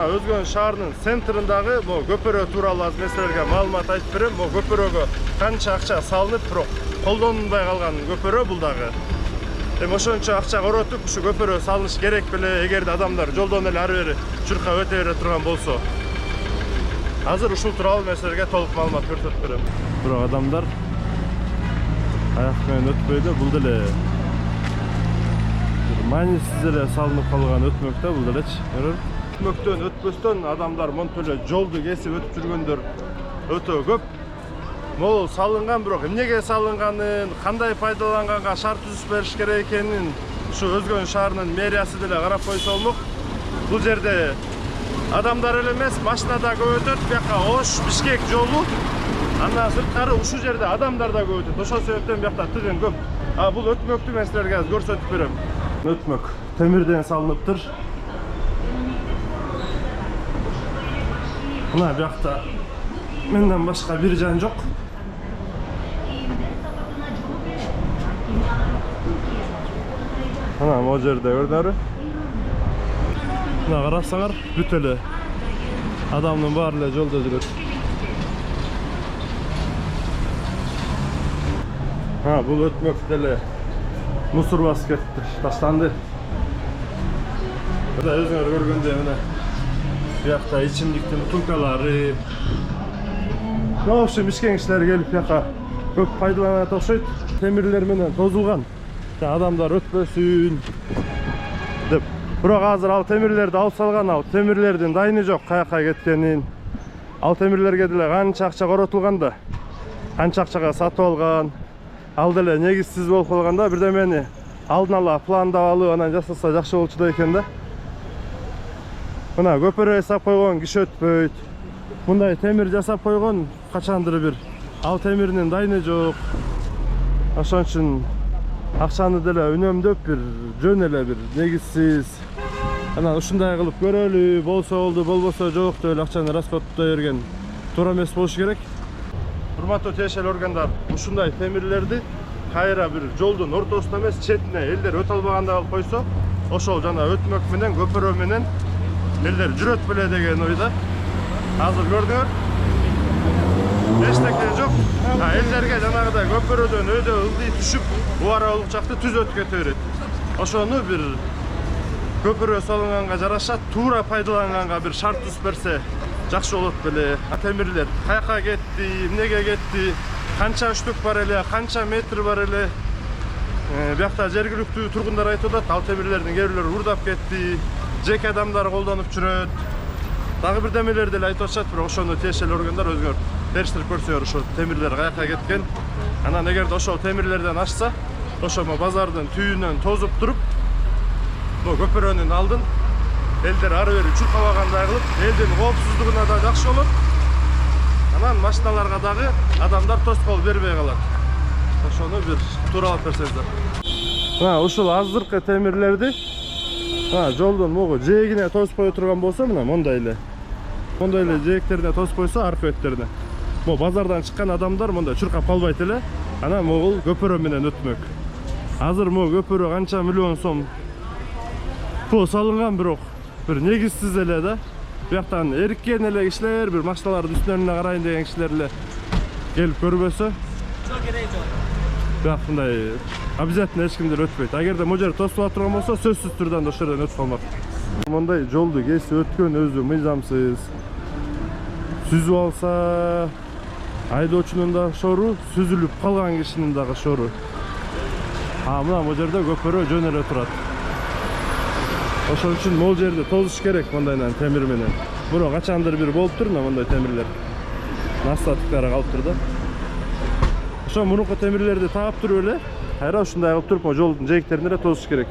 Özgön шаарынын центрындагы могу көпөрө тууралуу аз нерселерге маалымат айтып берем. Могу көпөрөгө канча акча салынып, бирок колдонулбай калган көпөрө бул дагы. Ошончо акча коротуп, ушу көпөрө салыныш керек беле, эгерде адамдар жолдон эле ары бери чуркап өтө бере турган болсо. Азыр ушул тууралуу нерселерге толук маалымат көрсөтүп берем. Бирок адамдар аяк менен өтпөйдө, бул деле маанисиз эле салынып калган өтмөк да, бул делечи. Өтмөктөн өтпөстөн адамдар монтип эле жолду кесип өтүп жүргөндөр өтө көп. Могул салынган, бирок эмнеге салынганын, кандай пайдаланганга шарт түзүп бериш керек экенин ушу Өзгөн шаарынын мэриясы деле карап койсо болмок. Бул жерде адамдар эле эмес, машина да көп өтөт. Бияка Ош, Бишкек жолу. Андан сырткары ушул жерде адамдар да көп өтөт. Ошол себептен биякта тыгын көп. Бул өтмөктү мен силерге азыр көрсөтүп берем. Өтмөк темирден салыныптыр. Мына биякта менден башка бир жан жок. Мына могу жерде көрдүңөрбү? Мына карасаңар, бүт эле адамдын баары эле жолдо жүрөт. Бул өтмөк деле мусор басып кетти, таштанды. Мына өзүңөр көргөндөй мына биякта ичимдиктин бутылкалары. В общем, ишкен кишилер келип бияка көп пайдаланат окшойт. Темирлер менен тозулган. Адамдар өтпөсүн деп. Бирок азыр ал темирлерди алып салган, ал темирлердин дайыны жок каяка кеткенин. Ал темирлерге деле канча акча коротулган да, канча акчага сатып алган. Ал деле негизсиз болуп калган да, бирдемени алдын ала пландап алып анан жасаса жакшы болчу да экен да. Мына көпөрө жасап койгон киши өтпөйт. Мындай темир жасап койгон качандыр бир. Ал темирдин дайыны жок. Ошон үчүн акчаны деле үнөмдөп бир жөн эле бир негизсиз. Анан ушундай кылып көрөлү, болсо болду, болбосо жок деп эле акчаны расходтой берген туура эмес болуш керек. Урматтуу тиешелүү органдар, ушундай темирлерди кайра бир жолдун ортосунда эмес, четине элдер өтө албаганда алып койсо, ошол жана өтмөк менен, көпөрө менен элдер жүрөт беле деген ойда. Азыр көрдүңөр. Эчтеке жок. Элдерге жанагыдай көпөрөдөн өйдө ылдый түшүп, убара улукчакты түз өтүп кете берет. Ошону бир көпөрө салынганга жараша туура пайдаланганга бир шарт түзүп берсе жакшы болот беле. Темирлер каяка кетти, эмнеге кетти, канча штук бар эле, канча метр бар эле. Биякта жергиликтүү тургундар айтып атат, ал темирлердин кээ бирлери урдап кетти, жеке адамдар колдонуп жүрөт. Дагы бирдемелерди эле айтып атышат, бирок ошону тиешелүү органдар өзүңөр териштирип көрсөңөр, ошо темирлер каяка кеткен. Анан эгерде ошол темирлерден ашса, ошо базардын түйүнөн тозуп туруп, бул көпөрөнүн алдын элдер ары бери чуркабагандай кылып, элдин коопсуздугуна да жакшы болот. Анан машиналарга дагы адамдар тоскоол бербей калат. Ошону бир тууралап берсеңиздер. Мына ушул азыркы темирлерди жолдун могу жээгине тосуп кое турган болсо, мына мондай эле жээктерине тосуп койсо, арка беттерине. Базардан чыккан адамдар мондай чуркап калбайт эле. Анан могул көпөрө менен өтмөк. Азыр могу көпөрө канча миллион сом пул салынган, бирок бир негизсиз эле да. Бияктан эриккен эле кишилер, бир машиналардын үстүнө карайын деген кишилер эле келип көрбөсө, бияк мындай обязательно эч кимдер өтпөйт. Агерде могу жер тосула турган болсо, сөзсүз түрдөн ошол жерден өтүп калмак. Мондай жолду кесип өткөн өзү мыйзамсыз. Сүзүп алса, айдоочунун да шору, сүзүлүп калган кишинин дагы шору. Мына могу жерде көпөрө жөн эле турат. Ошон үчүн могу жерди тозуш керек мондайдан темир менен. Бирок качандыр бир болуптур мына мондай темирлер. Настатыктары калыптыр да. Ошо мурунку темирлерди таап туруп эле, кайра ушундай кылып туруп жолдун жээктерине эле тозуш керек.